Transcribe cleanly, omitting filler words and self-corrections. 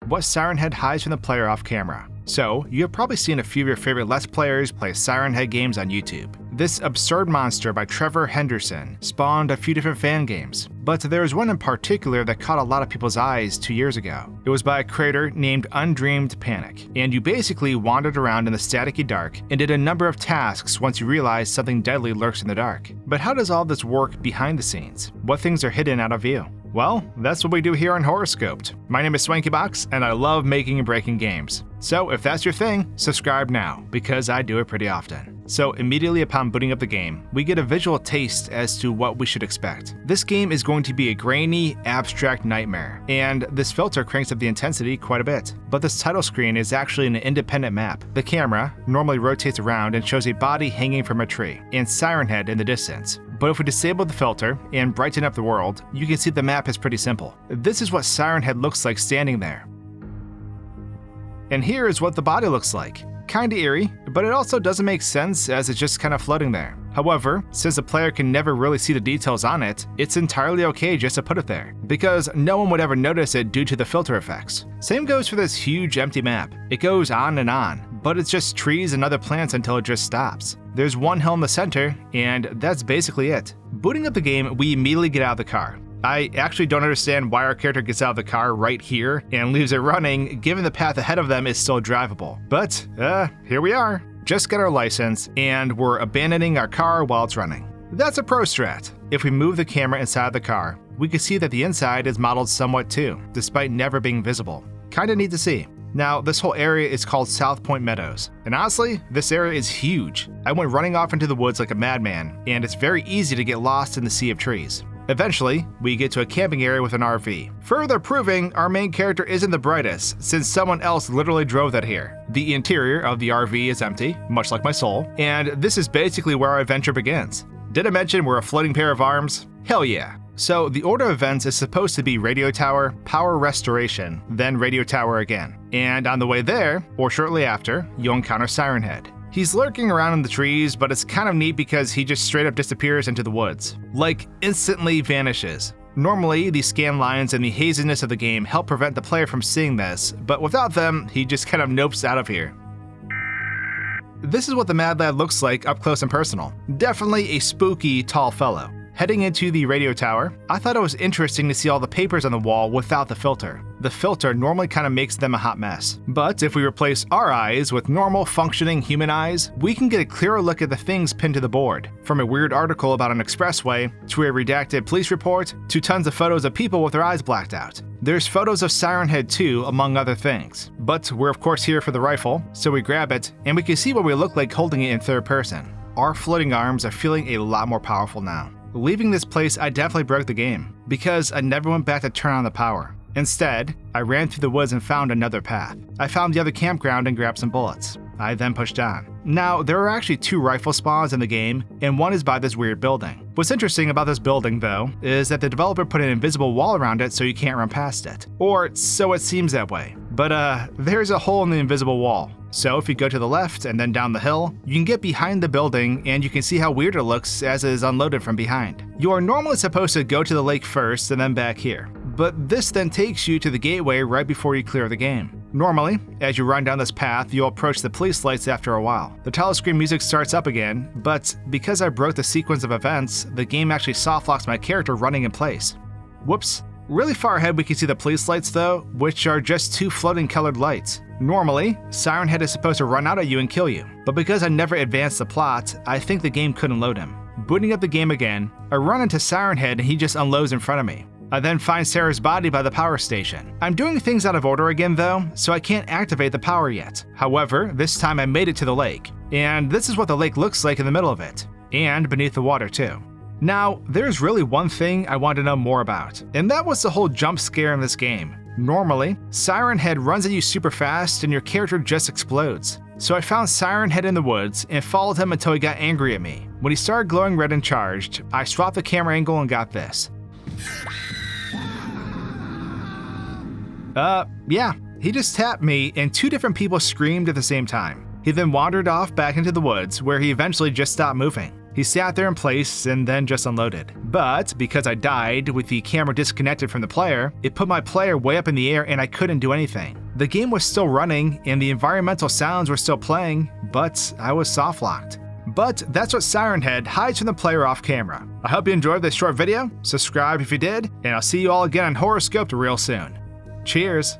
what Siren Head hides from the player off camera. So, you have probably seen a few of your favorite Let's Players play Siren Head games on YouTube. This absurd monster by Trevor Henderson spawned a few different fan games, but there was one in particular that caught a lot of people's eyes 2 years ago. It was by a creator named Undreamed Panic, and you basically wandered around in the staticky dark and did a number of tasks once you realized something deadly lurks in the dark. But how does all this work behind the scenes? What things are hidden out of view? Well, that's what we do here on HorrorScoped. My name is SwankyBox, and I love making and breaking games. So if that's your thing, subscribe now, because I do it pretty often. So immediately upon booting up the game, we get a visual taste as to what we should expect. This game is going to be a grainy, abstract nightmare, and this filter cranks up the intensity quite a bit. But this title screen is actually an independent map. The camera normally rotates around and shows a body hanging from a tree, and Siren Head in the distance. But if we disable the filter and brighten up the world, you can see the map is pretty simple. This is what Siren Head looks like standing there. And here is what the body looks like. Kinda eerie, but it also doesn't make sense as it's just kind of floating there. However, since the player can never really see the details on it, it's entirely okay just to put it there, because no one would ever notice it due to the filter effects. Same goes for this huge empty map. It goes on, but it's just trees and other plants until it just stops. There's one hill in the center, and that's basically it. Booting up the game, we immediately get out of the car. I actually don't understand why our character gets out of the car right here and leaves it running, given the path ahead of them is still drivable. But, here we are. Just got our license, and we're abandoning our car while it's running. That's a pro strat. If we move the camera inside the car, we can see that the inside is modeled somewhat too, despite never being visible. Kinda neat to see. Now, this whole area is called South Point Meadows, and honestly, this area is huge. I went running off into the woods like a madman, and it's very easy to get lost in the sea of trees. Eventually, we get to a camping area with an RV, further proving our main character isn't the brightest, since someone else literally drove that here. The interior of the RV is empty, much like my soul, and this is basically where our adventure begins. Did I mention we're a floating pair of arms? Hell yeah. So the order of events is supposed to be radio tower, power restoration, then radio tower again. And on the way there, or shortly after, you'll encounter Siren Head. He's lurking around in the trees, but it's kind of neat because he just straight up disappears into the woods. Like, instantly vanishes. Normally, the scan lines and the haziness of the game help prevent the player from seeing this, but without them, he just kind of nopes out of here. This is what the Mad Lad looks like up close and personal. Definitely a spooky, tall fellow. Heading into the radio tower, I thought it was interesting to see all the papers on the wall without the filter. The filter normally kind of makes them a hot mess. But if we replace our eyes with normal functioning human eyes, we can get a clearer look at the things pinned to the board. From a weird article about an expressway, to a redacted police report, to tons of photos of people with their eyes blacked out. There's photos of Siren Head too, among other things. But we're of course here for the rifle, so we grab it, and we can see what we look like holding it in third person. Our floating arms are feeling a lot more powerful now. Leaving this place, I definitely broke the game, because I never went back to turn on the power. Instead, I ran through the woods and found another path. I found the other campground and grabbed some bullets. I then pushed on. Now, there are actually 2 rifle spawns in the game, and one is by this weird building. What's interesting about this building, though, is that the developer put an invisible wall around it so you can't run past it. Or so it seems that way. But there's a hole in the invisible wall. So if you go to the left and then down the hill, you can get behind the building and you can see how weird it looks as it is unloaded from behind. You are normally supposed to go to the lake first and then back here, but this then takes you to the gateway right before you clear the game. Normally, as you run down this path, you'll approach the police lights after a while. The title screen music starts up again, but because I broke the sequence of events, the game actually soft locks my character running in place. Whoops. Really far ahead we can see the police lights though, which are just 2 floating colored lights. Normally, Siren Head is supposed to run out at you and kill you, but because I never advanced the plot, I think the game couldn't load him. Booting up the game again, I run into Siren Head and he just unloads in front of me. I then find Sarah's body by the power station. I'm doing things out of order again though, so I can't activate the power yet. However, this time I made it to the lake, and this is what the lake looks like in the middle of it, and beneath the water too. Now, there's really one thing I want to know more about, and that was the whole jump scare in this game. Normally, Siren Head runs at you super fast and your character just explodes. So I found Siren Head in the woods and followed him until he got angry at me. When he started glowing red and charged, I swapped the camera angle and got this. Yeah, he just tapped me and 2 different people screamed at the same time. He then wandered off back into the woods where he eventually just stopped moving. He sat there in place and then just unloaded. But because I died with the camera disconnected from the player, it put my player way up in the air and I couldn't do anything. The game was still running and the environmental sounds were still playing, but I was soft locked. But that's what Siren Head hides from the player off camera. I hope you enjoyed this short video, subscribe if you did, and I'll see you all again on HorrorScoped real soon. Cheers!